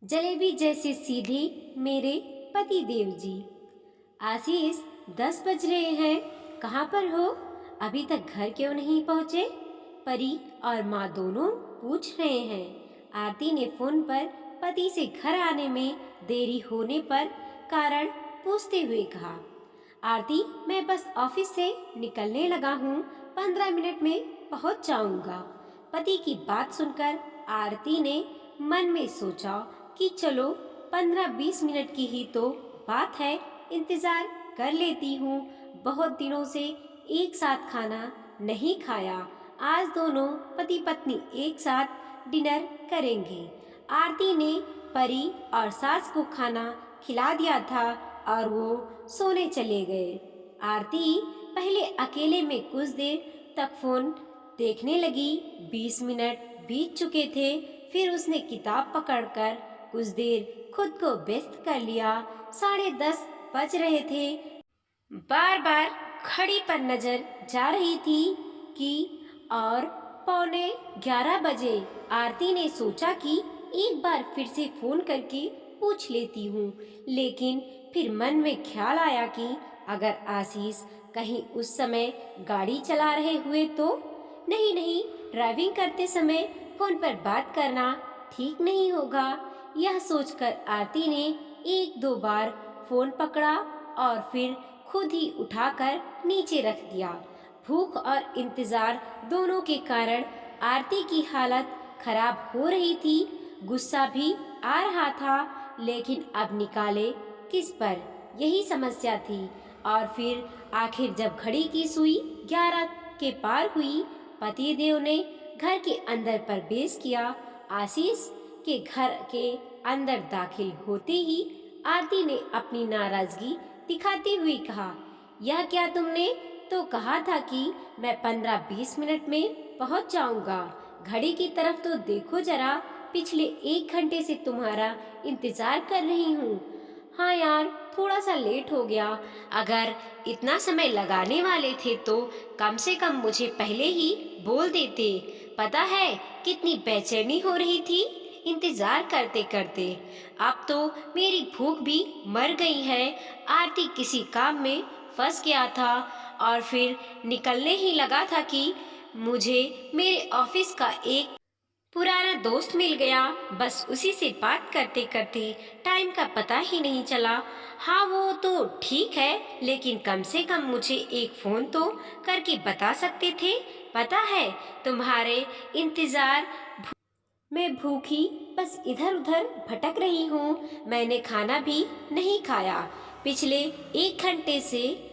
जलेबी जैसे सीधे मेरे पति देव जी। आशीष, 10 बज रहे हैं। कहाँ पर हो? अभी तक घर क्यों नहीं पहुँचे? परी और माँ दोनों पूछ रहे हैं। आरती ने फोन पर पति से घर आने में देरी होने पर कारण पूछते हुए कहा। आरती, मैं बस ऑफिस से निकलने लगा हूँ, 15 मिनट में पहुँच जाऊँगा। पति की बात सुनकर आरती ने मन में सोचा कि चलो 15-20 मिनट की ही तो बात है, इंतजार कर लेती हूँ। बहुत दिनों से एक साथ खाना नहीं खाया, आज दोनों पति पत्नी एक साथ डिनर करेंगे। आरती ने परी और सास को खाना खिला दिया था और वो सोने चले गए। आरती पहले अकेले में कुछ देर तक फोन देखने लगी। 20 मिनट बीत चुके थे। फिर उसने किताब पकड़कर कुछ देर खुद को व्यस्त कर लिया। 10:30 बज रहे थे। बार बार घड़ी पर नजर जा रही थी कि और 11:15 बजे। आरती ने सोचा कि एक बार फिर से फोन करके पूछ लेती हूँ, लेकिन फिर मन में ख्याल आया कि अगर आशीष कहीं उस समय गाड़ी चला रहे हुए तो। नहीं नहीं, ड्राइविंग करते समय फोन पर बात करना ठीक नहीं होगा। यह सोचकर आरती ने 1-2 बार फोन पकड़ा और फिर खुद ही उठाकर नीचे रख दिया। भूख और इंतजार दोनों के कारण आरती की हालत खराब हो रही थी। गुस्सा भी आ रहा था, लेकिन अब निकाले किस पर, यही समस्या थी। और फिर आखिर जब घड़ी की सुई 11 के पार हुई, पतिदेव ने घर के अंदर प्रवेश किया। आशीष के घर के अंदर दाखिल होते ही आरती ने अपनी नाराजगी दिखाते हुए कहा, यह क्या, तुमने तो कहा था कि मैं 15-20 मिनट में पहुंच जाऊंगा। घड़ी की तरफ तो देखो जरा, पिछले 1 घंटे से तुम्हारा इंतजार कर रही हूँ। हाँ यार, थोड़ा सा लेट हो गया। अगर इतना समय लगाने वाले थे तो कम से कम मुझे पहले ही बोल देते। पता है कितनी बेचैनी हो रही थी इंतजार करते करते। अब तो मेरी भूख भी मर गई है। आरती किसी काम में फंस गया था और फिर निकलने ही लगा था कि मुझे मेरे ऑफिस का एक पुराना दोस्त मिल गया। बस उसी से बात करते करते टाइम का पता ही नहीं चला। हाँ वो तो ठीक है, लेकिन कम से कम मुझे एक फोन तो करके बता सकते थे। पता है तुम्हारे इंतजार मैं भूखी बस इधर उधर भटक रही हूँ। मैंने खाना भी नहीं खाया पिछले 1 घंटे से।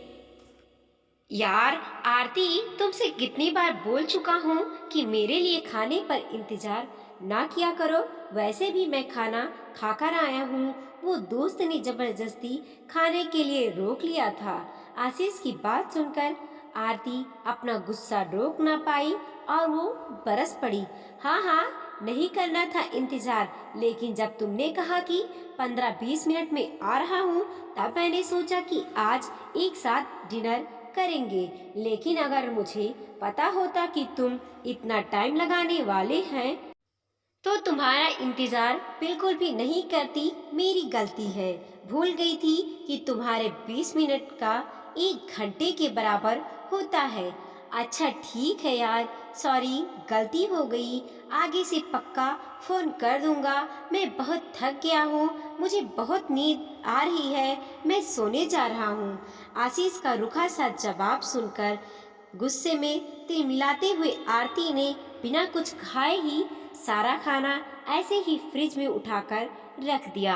यार आरती, तुमसे कितनी बार बोल चुका हूँ कि मेरे लिए खाने पर इंतजार ना किया करो। वैसे भी मैं खाना खाकर आया हूँ। वो दोस्त ने जबरदस्ती खाने के लिए रोक लिया था। आशीष की बात सुनकर आरती अपना गुस्सा रोक ना पाई और वो बरस पड़ी। हाँ हाँ, नहीं करना था इंतजार, लेकिन जब तुमने कहा कि 15-20 मिनट में आ रहा हूँ, तब मैंने सोचा कि आज एक साथ डिनर करेंगे। लेकिन अगर मुझे पता होता कि तुम इतना टाइम लगाने वाले हैं तो तुम्हारा इंतजार बिल्कुल भी नहीं करती। मेरी गलती है। भूल गई थी कि तुम्हारे 20 मिनट का 1 घंटे के बराबर होता है। अच्छा ठीक है यार, सॉरी, गलती हो गई। आगे से पक्का फोन कर दूंगा। मैं बहुत थक गया हूँ, मुझे बहुत नींद आ रही है, मैं सोने जा रहा हूँ। आशीष का रूखा सा जवाब सुनकर गुस्से में तिल मिलाते हुए आरती ने बिना कुछ खाए ही सारा खाना ऐसे ही फ्रिज में उठाकर रख दिया।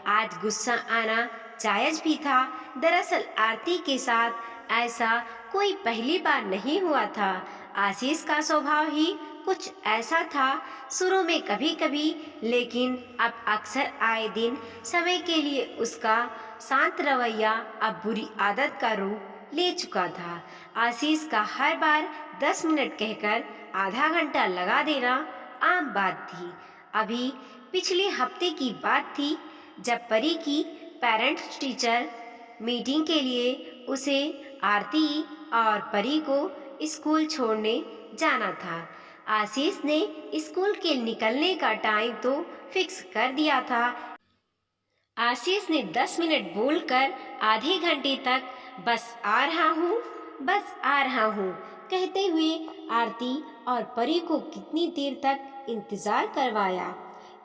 आज गुस्सा आना जायज भी था। दरअसल आरती के साथ ऐसा कोई पहली बार नहीं हुआ था। आशीष का स्वभाव ही कुछ ऐसा था, शुरू में कभी कभी, लेकिन अब अक्सर आए दिन। समय के लिए उसका शांत रवैया अब बुरी आदत का रूप ले चुका था। आशीष का हर बार 10 मिनट कहकर आधा घंटा लगा देना आम बात थी। अभी पिछले हफ्ते की बात थी जब परी की पेरेंट्स टीचर मीटिंग के लिए उसे आरती और परी को स्कूल छोड़ने जाना था। आशीष ने स्कूल के निकलने का टाइम तो फिक्स कर दिया था। आशीष ने 10 मिनट बोलकर आधे घंटे तक बस आ रहा हूँ, बस आ रहा हूँ कहते हुए आरती और परी को कितनी देर तक इंतजार करवाया।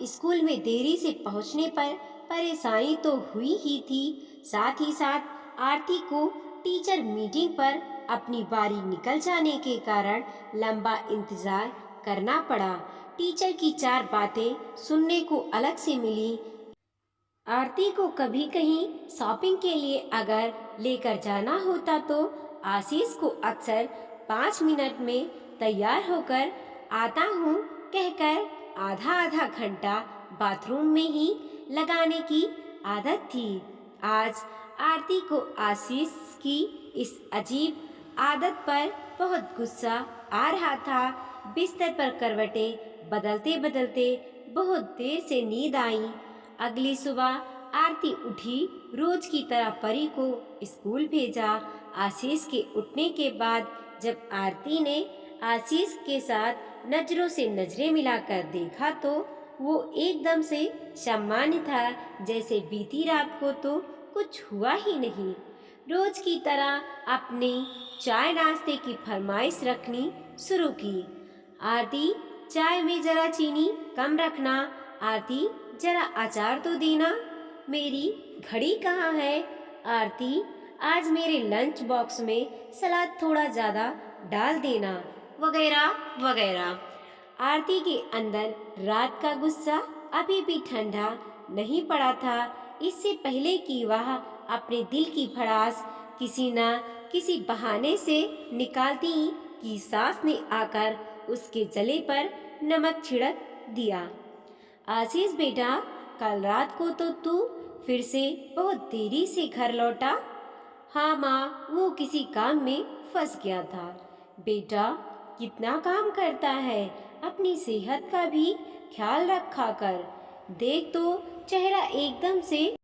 स्कूल में देरी से पहुँचने पर परेशानी तो हुई ही थी, साथ ही साथ आरती को टीचर मीटिंग पर अपनी बारी निकल जाने के कारण लंबा इंतजार करना पड़ा। टीचर की 4 बातें सुनने को अलग से मिली। आरती को कभी कहीं शॉपिंग के लिए अगर लेकर जाना होता तो आशीष को अक्सर 5 मिनट में तैयार होकर आता हूँ कहकर आधा आधा घंटा बाथरूम में ही लगाने की आदत थी। आज आरती को आशीष की इस अजीब आदत पर बहुत गुस्सा आ रहा था। बिस्तर पर करवटें बदलते बदलते बहुत देर से नींद आई। अगली सुबह आरती उठी, रोज की तरह परी को स्कूल भेजा। आशीष के उठने के बाद जब आरती ने आशीष के साथ नजरों से नजरें मिलाकर देखा तो वो एकदम से सामान्य था, जैसे बीती रात को तो कुछ हुआ ही नहीं। रोज की तरह अपनी चाय नाश्ते की फरमाइश रखनी शुरू की। आरती, चाय में जरा चीनी कम रखना। आरती, जरा अचार तो देना। मेरी घड़ी कहाँ है? आरती, आज मेरे लंच बॉक्स में सलाद थोड़ा ज़्यादा डाल देना, वगैरह वगैरह। आरती के अंदर रात का गुस्सा अभी भी ठंडा नहीं पड़ा था। इससे पहले कि वह अपने दिल की भड़ास किसी न किसी बहाने से निकालती कि सास ने आकर उसके गले पर नमक छिड़क दिया। आशीष बेटा, कल रात को तो तू फिर से बहुत देरी से घर लौटा। हाँ माँ, वो किसी काम में फंस गया था। बेटा, कितना काम करता है, अपनी सेहत का भी ख्याल रखा कर। देख तो चेहरा एकदम से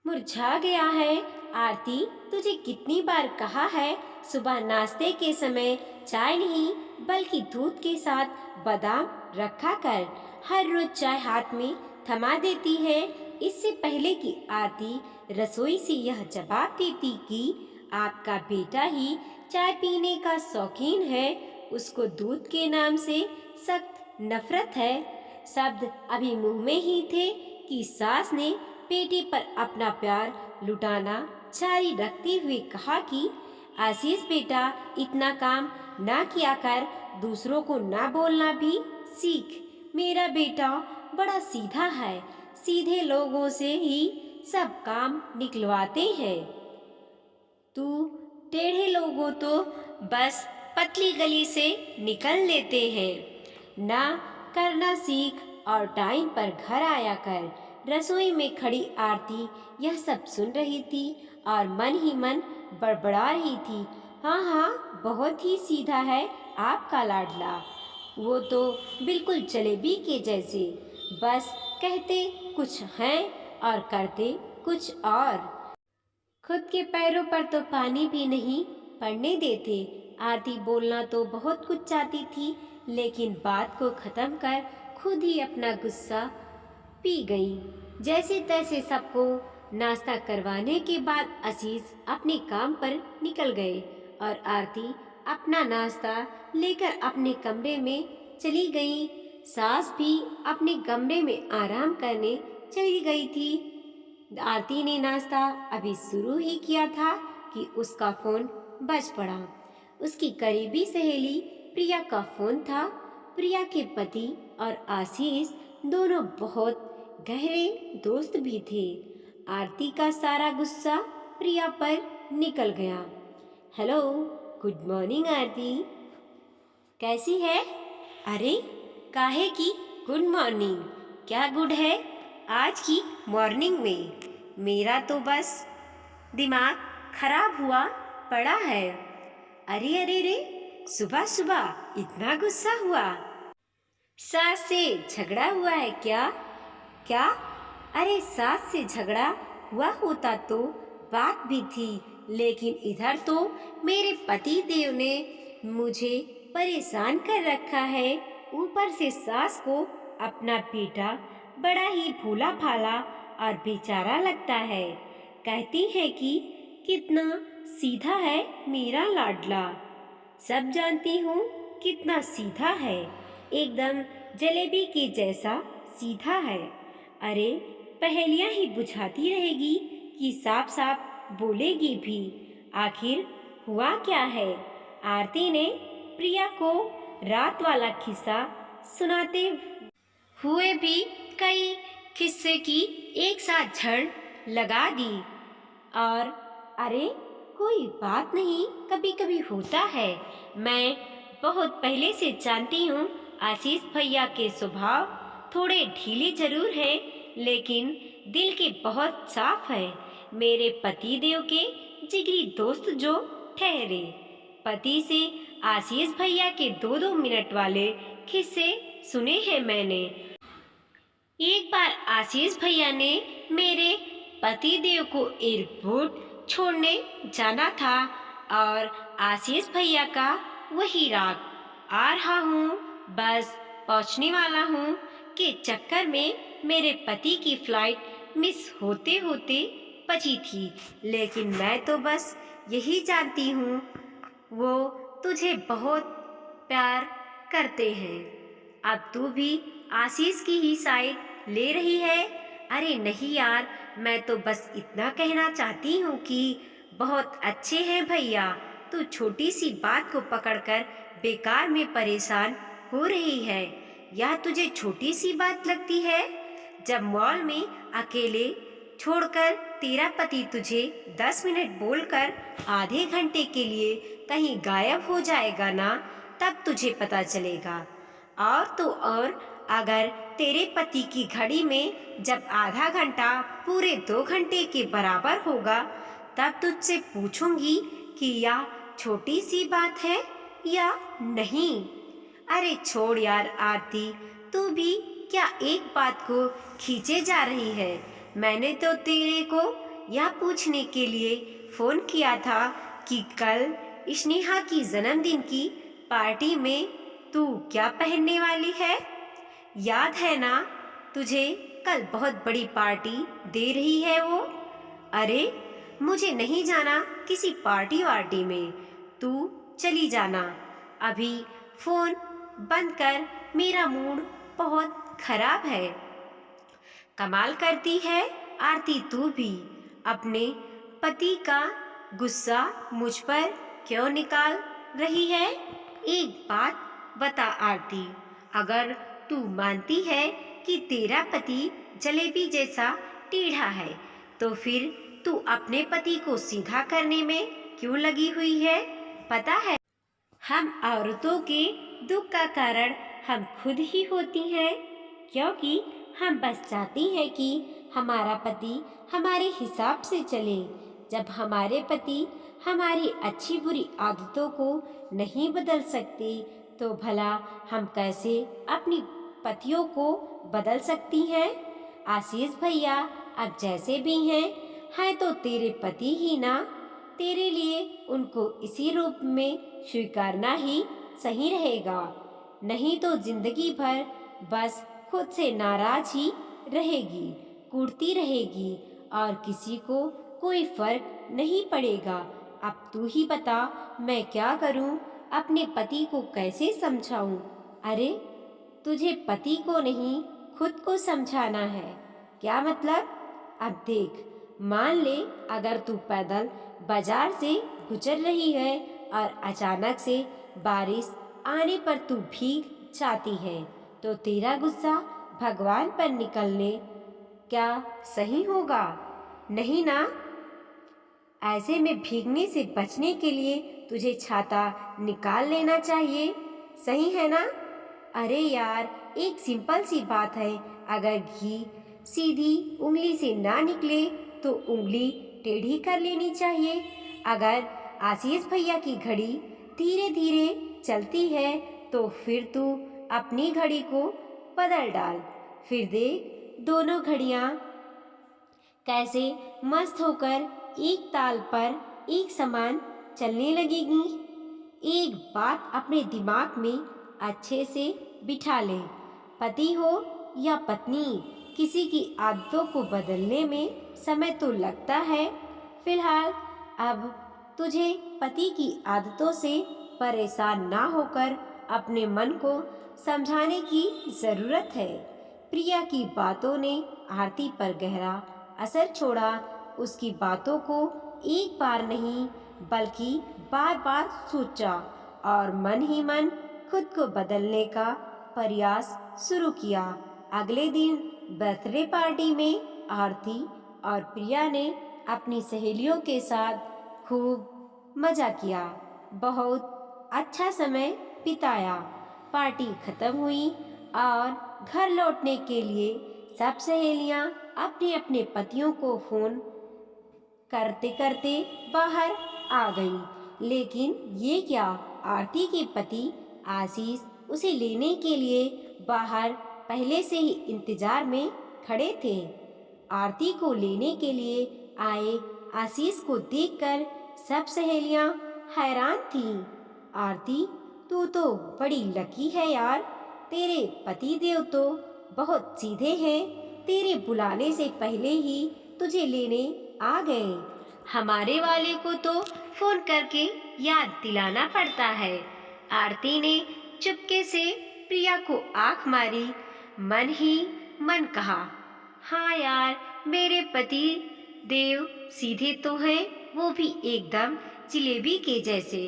मुरझा गया है। आरती, तुझे कितनी बार कहा है सुबह नाश्ते के समय चाय नहीं बल्कि दूध के साथ बादाम रखा कर। हर रोज चाय हाथ में थमा देती है। इससे पहले कि आरती रसोई से यह जवाब देती कि आपका बेटा ही चाय पीने का शौकीन है, उसको दूध के नाम से सख्त नफरत है। शब्द अभी मुंह में ही थे कि सास ने बेटे पर अपना प्यार लुटाना जारी रखते हुए कहा कि आशीष बेटा, इतना काम ना किया कर, दूसरों को ना बोलना भी सीख। मेरा बेटा बड़ा सीधा है, सीधे लोगों से ही सब काम निकलवाते हैं। तू टेढ़े लोगों तो बस पतली गली से निकल लेते हैं। ना करना सीख और टाइम पर घर आया कर। रसोई में खड़ी आरती यह सब सुन रही थी और मन ही मन बड़बड़ा रही थी। हाँ हाँ, बहुत ही सीधा है आपका लाडला। वो तो बिल्कुल जलेबी के जैसे, बस कहते कुछ हैं और करते कुछ और। खुद के पैरों पर तो पानी भी नहीं पड़ने देते। आरती बोलना तो बहुत कुछ चाहती थी, लेकिन बात को खत्म कर खुद ही अपना गुस्सा पी गई। जैसे तैसे सबको नाश्ता करवाने के बाद आशीष अपने काम पर निकल गए और आरती अपना नाश्ता लेकर अपने कमरे में चली गई। सास भी अपने कमरे में आराम करने चली गई थी। आरती ने नाश्ता अभी शुरू ही किया था कि उसका फोन बज पड़ा। उसकी करीबी सहेली प्रिया का फोन था। प्रिया के पति और आशीष दोनों बहुत गहरे दोस्त भी थे। आरती का सारा गुस्सा प्रिया पर निकल गया। हेलो, गुड मॉर्निंग आरती, कैसी है? अरे काहे की गुड मॉर्निंग, क्या गुड है आज की मॉर्निंग में? मेरा तो बस दिमाग खराब हुआ पड़ा है। अरे अरे रे, सुबह सुबह इतना गुस्सा हुआ? सास से झगड़ा हुआ है क्या? क्या? अरे सास से झगड़ा हुआ होता तो बात भी थी, लेकिन इधर तो मेरे पति देव ने मुझे परेशान कर रखा है। ऊपर से सास को अपना बेटा बड़ा ही भोला भाला और बेचारा लगता है। कहती है कि कितना सीधा है मेरा लाडला। सब जानती हूँ कितना सीधा है, एकदम जलेबी के जैसा सीधा है। अरे पहेलियाँ ही बुझाती रहेगी कि साफ साफ बोलेगी भी। आखिर हुआ क्या है? आरती ने प्रिया को रात वाला किस्सा सुनाते हुए भी कई किस्से की एक साथ झड़ लगा दी। और अरे कोई बात नहीं, कभी कभी होता है। मैं बहुत पहले से जानती हूँ आशीष भैया के स्वभाव थोड़े ढीले जरूर हैं, लेकिन दिल के बहुत साफ है। मेरे पति देव के जिगरी दोस्त जो ठहरे। पति से आशीष भैया के 2-2 मिनट वाले किस्से सुने हैं मैंने। एक बार आशीष भैया ने मेरे पति देव को एयरपोर्ट छोड़ने जाना था और आशीष भैया का वही राग आ रहा हूँ, बस पहुँचने वाला हूँ के चक्कर में मेरे पति की फ्लाइट मिस होते होते बची थी। लेकिन मैं तो बस यही जानती हूँ वो तुझे बहुत प्यार करते हैं। अब तू भी आशीष की ही साइड ले रही है। अरे नहीं यार, मैं तो बस इतना कहना चाहती हूँ कि बहुत अच्छे हैं भैया। तू छोटी सी बात को पकड़कर बेकार में परेशान हो रही है। यह तुझे छोटी सी बात लगती है? जब मॉल में अकेले छोड़कर तेरा पति तुझे 10 मिनट बोलकर आधे घंटे के लिए कहीं गायब हो जाएगा ना, तब तुझे पता चलेगा। और तो और अगर तेरे पति की घड़ी में जब आधा घंटा पूरे 2 घंटे के बराबर होगा, तब तुझसे पूछूंगी कि यह छोटी सी बात है या नहीं। अरे छोड़ यार आरती, तू भी क्या एक बात को खींचे जा रही है। मैंने तो तेरे को यह पूछने के लिए फोन किया था कि कल स्नेहा की जन्मदिन की पार्टी में तू क्या पहनने वाली है। याद है ना तुझे? कल बहुत बड़ी पार्टी दे रही है वो। अरे मुझे नहीं जाना किसी पार्टी वार्टी में, तू चली जाना। अभी फोन बंद कर, मेरा मूड बहुत खराब है। कमाल करती है आरती तू भी। अपने पति का गुस्सा मुझ पर क्यों निकाल रही है? एक बात बता आरती, अगर तू मानती है कि तेरा पति जलेबी जैसा टेढ़ा है, तो फिर तू अपने पति को सीधा करने में क्यों लगी हुई है? पता है, हम औरतों के दुख का कारण हम खुद ही होती हैं, क्योंकि हम बस चाहती हैं कि हमारा पति हमारे हिसाब से चले। जब हमारे पति हमारी अच्छी बुरी आदतों को नहीं बदल सकते, तो भला हम कैसे अपनी पतियों को बदल सकती हैं? आशीष भैया अब जैसे भी हैं तो तेरे पति ही ना। तेरे लिए उनको इसी रूप में स्वीकारना ही सही रहेगा, नहीं तो जिंदगी भर बस खुद से नाराज ही रहेगी, कूटती रहेगी और किसी को कोई फर्क नहीं पड़ेगा। अब तू ही बता, मैं क्या करूं? अपने पति को कैसे समझाऊं? अरे तुझे पति को नहीं, खुद को समझाना है। क्या मतलब? अब देख, मान ले अगर तू पैदल बाजार से गुजर रही है और अचानक से बारिश आने पर तू भीग जाती है, तो तेरा गुस्सा भगवान पर निकलने क्या सही होगा? नहीं ना। ऐसे में भीगने से बचने के लिए तुझे छाता निकाल लेना चाहिए, सही है ना? अरे यार, एक सिंपल सी बात है, अगर घी सीधी उंगली से ना निकले तो उंगली टेढ़ी कर लेनी चाहिए। अगर आशीष भैया की घड़ी धीरे धीरे चलती है तो फिर तू अपनी घड़ी को बदल डाल, फिर देख दोनों घड़ियां कैसे मस्त होकर एक ताल पर एक समान चलने लगेगी। एक बात अपने दिमाग में अच्छे से बिठा ले, पति हो या पत्नी, किसी की आदतों को बदलने में समय तो लगता है। फिलहाल अब तुझे पति की आदतों से परेशान ना होकर अपने मन को समझाने की ज़रूरत है। प्रिया की बातों ने आरती पर गहरा असर छोड़ा। उसकी बातों को एक बार नहीं बल्कि बार बार सोचा और मन ही मन खुद को बदलने का प्रयास शुरू किया। अगले दिन बर्थडे पार्टी में आरती और प्रिया ने अपनी सहेलियों के साथ खूब मजा किया। बहुत अच्छा समय बिताया। पार्टी खत्म हुई और घर लौटने के लिए सब सहेलियां अपने अपने पतियों को फोन करते करते बाहर आ गई। लेकिन ये क्या, आरती के पति आशीष उसे लेने के लिए बाहर पहले से ही इंतजार में खड़े थे। आरती को लेने के लिए आए आशीष को देखकर सब सहेलियां हैरान थीं। आरती, तू तो बड़ी लकी है यार। तेरे पति देव तो बहुत सीधे हैं। तेरे बुलाने से पहले ही तुझे लेने आ गए। हमारे वाले को तो फोन करके याद दिलाना पड़ता है। आरती ने चुपके से प्रिया को आंख मारी। मन ही मन कहा, हाँ यार, मेरे पति देव सीधे तो हैं, वो भी एकदम जिलेबी के जैसे।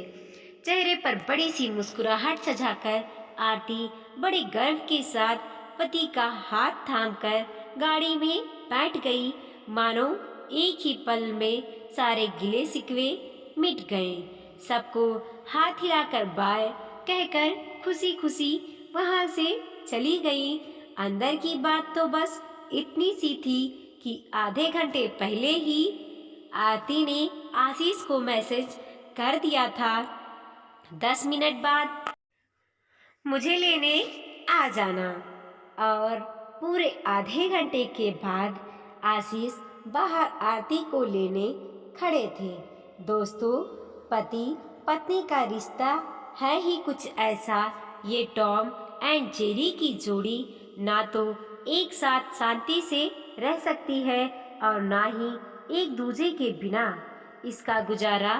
चेहरे पर बड़ी सी मुस्कुराहट सजाकर आरती बड़े गर्व के साथ पति का हाथ थामकर गाड़ी में बैठ गई। मानो एक ही पल में सारे गिले शिकवे मिट गए। सबको हाथ हिलाकर बाय कहकर खुशी खुशी वहां से चली गई। अंदर की बात तो बस इतनी सी थी कि आधे घंटे पहले ही आरती ने आशीष को मैसेज कर दिया था, 10 मिनट बाद मुझे लेने आ जाना। और पूरे आधे घंटे के बाद आशीष बाहर आरती को लेने खड़े थे। दोस्तों, पति पत्नी का रिश्ता है ही कुछ ऐसा। ये टॉम एंड जेरी की जोड़ी ना तो एक साथ शांति से रह सकती है और ना ही एक दूसरे के बिना इसका गुजारा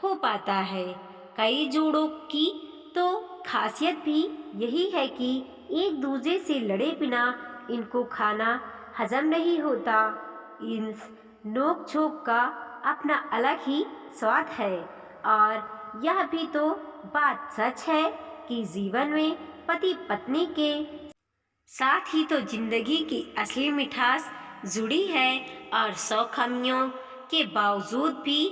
हो पाता है। कई जोड़ों की तो खासियत भी यही है कि एक दूसरे से लड़े बिना इनको खाना हजम नहीं होता। इन नोक झोंक का अपना अलग ही स्वाद है। और यह भी तो बात सच है कि जीवन में पति पत्नी के साथ ही तो जिंदगी की असली मिठास जुड़ी है। और 100 खामियों के बावजूद भी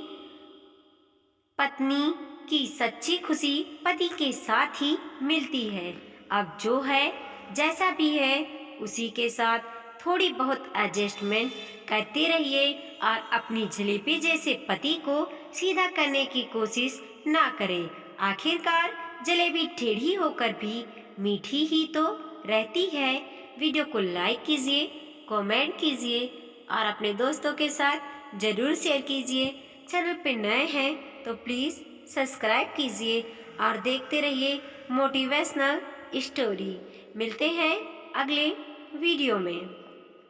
पत्नी की सच्ची खुशी पति के साथ ही मिलती है। अब जो है जैसा भी है उसी के साथ थोड़ी बहुत एडजस्टमेंट करते रहिए और अपनी जलेबी जैसे पति को सीधा करने की कोशिश ना करें। आखिरकार जलेबी टेढ़ी होकर भी मीठी ही तो रहती है। वीडियो को लाइक कीजिए, कमेंट कीजिए और अपने दोस्तों के साथ ज़रूर शेयर कीजिए। चैनल पे नए हैं तो प्लीज़ सब्सक्राइब कीजिए और देखते रहिए मोटिवेशनल स्टोरी। मिलते हैं अगले वीडियो में।